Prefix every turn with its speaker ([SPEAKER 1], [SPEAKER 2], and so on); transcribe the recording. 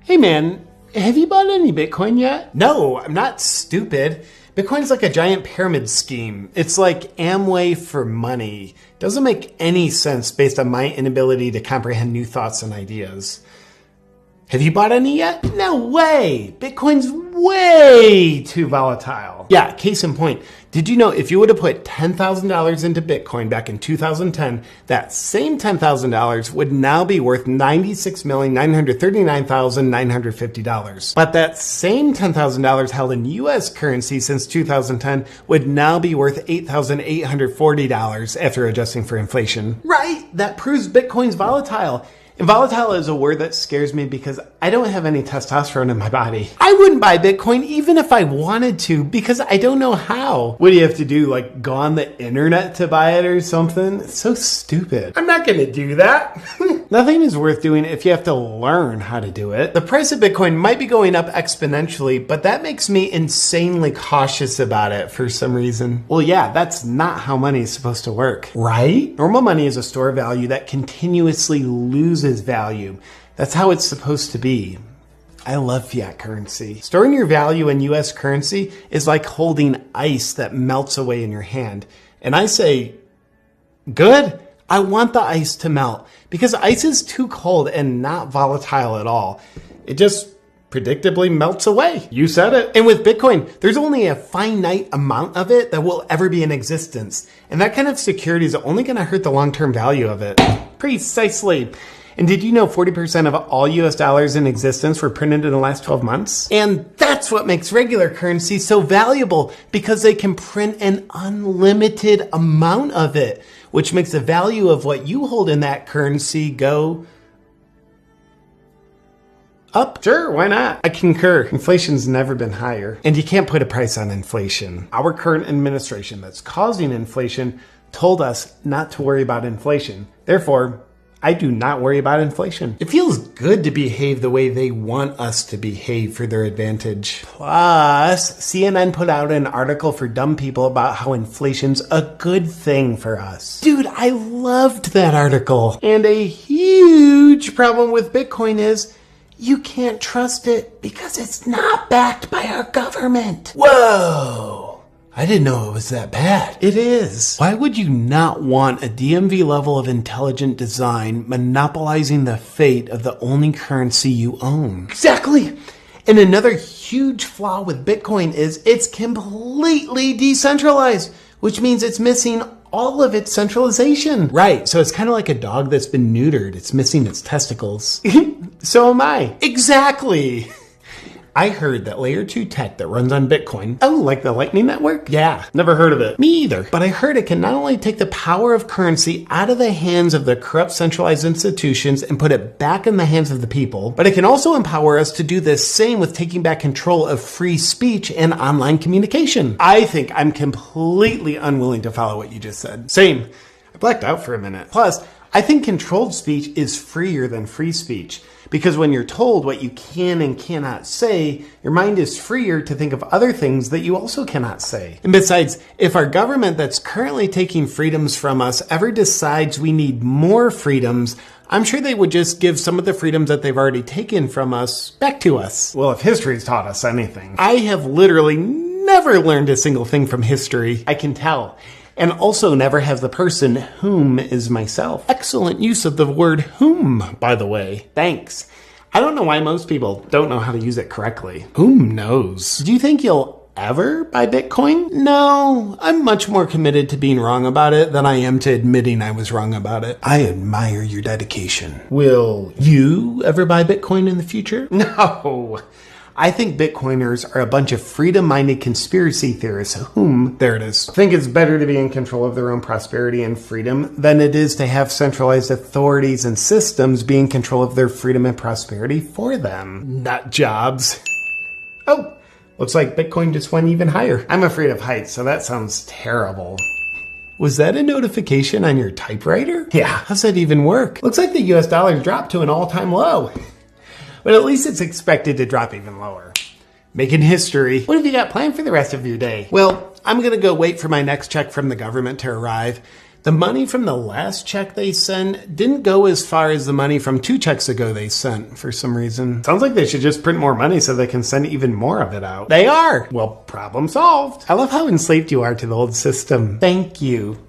[SPEAKER 1] Hey man, have you bought any Bitcoin yet? No, I'm not stupid. Bitcoin's like a giant pyramid scheme. It's like Amway for money. Doesn't make any sense based on my inability to comprehend new thoughts and ideas. Have you bought any yet? No way! Bitcoin's way too volatile. Yeah, case in point. Did you know if you would have put $10,000 into Bitcoin back in 2010, that same $10,000 would now be worth $96,939,950. But that same $10,000 held in US currency since 2010 would now be worth $8,840 after adjusting for inflation. Right, that proves Bitcoin's volatile. And volatile is a word that scares me because I don't have any testosterone in my body. I wouldn't buy Bitcoin even if I wanted to because I don't know how. What do you have to do, like go on the internet to buy it or something? It's so stupid. I'm not gonna do that. Nothing is worth doing if you have to learn how to do it. The price of Bitcoin might be going up exponentially, but that makes me insanely cautious about it for some reason. Well, yeah, that's not how money is supposed to work, right? Normal money is a store of value that continuously loses value. That's how it's supposed to be. I love fiat currency. Storing your value in US currency is like holding ice that melts away in your hand. And I say, good. I want the ice to melt because ice is too cold and not volatile at all. It just predictably melts away. You said it. And with Bitcoin, there's only a finite amount of it that will ever be in existence. And that kind of security is only going to hurt the long-term value of it. Precisely. And did you know 40% of all US dollars in existence were printed in the last 12 months? And that's what makes regular currency so valuable because they can print an unlimited amount of it, which makes the value of what you hold in that currency go up. Sure, why not? I concur. Inflation's never been higher. And you can't put a price on inflation. Our current administration that's causing inflation told us not to worry about inflation. Therefore, I do not worry about inflation. It feels good to behave the way they want us to behave for their advantage. Plus, CNN put out an article for dumb people about how inflation's a good thing for us. Dude, I loved that article. And a huge problem with Bitcoin is you can't trust it because it's not backed by our government. Whoa. I didn't know it was that bad. It is. Why would you not want a DMV level of intelligent design monopolizing the fate of the only currency you own? Exactly. And another huge flaw with Bitcoin is it's completely decentralized, which means it's missing all of its centralization. Right, so it's kind of like a dog that's been neutered. It's missing its testicles. So am I. Exactly. I heard that layer 2 tech that runs on Bitcoin, oh, like the Lightning Network? Yeah, never heard of it. Me either. But I heard it can not only take the power of currency out of the hands of the corrupt centralized institutions and put it back in the hands of the people, but it can also empower us to do the same with taking back control of free speech and online communication. I think I'm completely unwilling to follow what you just said. Same. I blacked out for a minute. Plus, I think controlled speech is freer than free speech. Because when you're told what you can and cannot say, your mind is freer to think of other things that you also cannot say. And besides, if our government that's currently taking freedoms from us ever decides we need more freedoms, I'm sure they would just give some of the freedoms that they've already taken from us back to us. Well, if history's taught us anything. I have literally never learned a single thing from history. I can tell. And also never have the person whom is myself. Excellent use of the word whom, by the way. Thanks. I don't know why most people don't know how to use it correctly. Whom knows? Do you think you'll ever buy Bitcoin? No, I'm much more committed to being wrong about it than I am to admitting I was wrong about it. I admire your dedication. Will you ever buy Bitcoin in the future? No. I think Bitcoiners are a bunch of freedom-minded conspiracy theorists whom, there it is, think it's better to be in control of their own prosperity and freedom than it is to have centralized authorities and systems be in control of their freedom and prosperity for them. Nut jobs. Oh, looks like Bitcoin just went even higher. I'm afraid of heights, so that sounds terrible. Was that a notification on your typewriter? Yeah, how's that even work? Looks like the US dollar dropped to an all-time low. But at least it's expected to drop even lower. Making history. What have you got planned for the rest of your day? Well, I'm gonna go wait for my next check from the government to arrive. The money from the last check they sent didn't go as far as the money from 2 checks ago they sent for some reason. Sounds like they should just print more money so they can send even more of it out. They are! Well, problem solved. I love how enslaved you are to the old system. Thank you.